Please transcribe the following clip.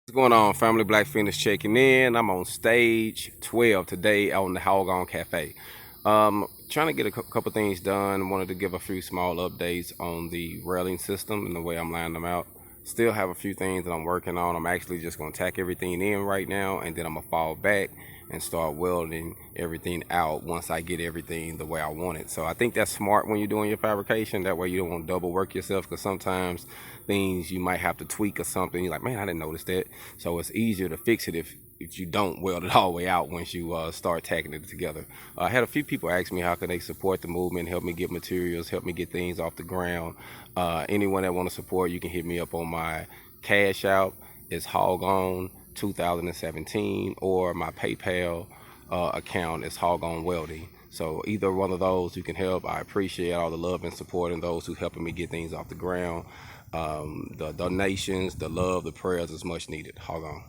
What's going on, family? Black Phoenix checking in. I'm on stage 12 today on the HogOn Cafe. Trying to get a couple things done. Wanted to give a few small updates on the railing system and the way I'm lining them out. Still have a few things that I'm working on. I'm actually just going to tack everything in right now, and then I'm going to fall back and start welding everything out once I get everything the way I want it. So I think that's smart when you're doing your fabrication. That way you don't want to double work yourself, because sometimes things you might have to tweak or something. You're like, man, I didn't notice that. So it's easier to fix it if you don't weld it all the way out once you start tacking it together. I had a few people ask me how can they support the movement, help me get materials, help me get things off the ground. Anyone that want to support, you can hit me up on my Cash App. It's HogOn2017, or my PayPal account is HogOn Welding. So either one of those you can help. I appreciate all the love and support and those who helping me get things off the ground. The donations, the love, the prayers is much needed. HogOn.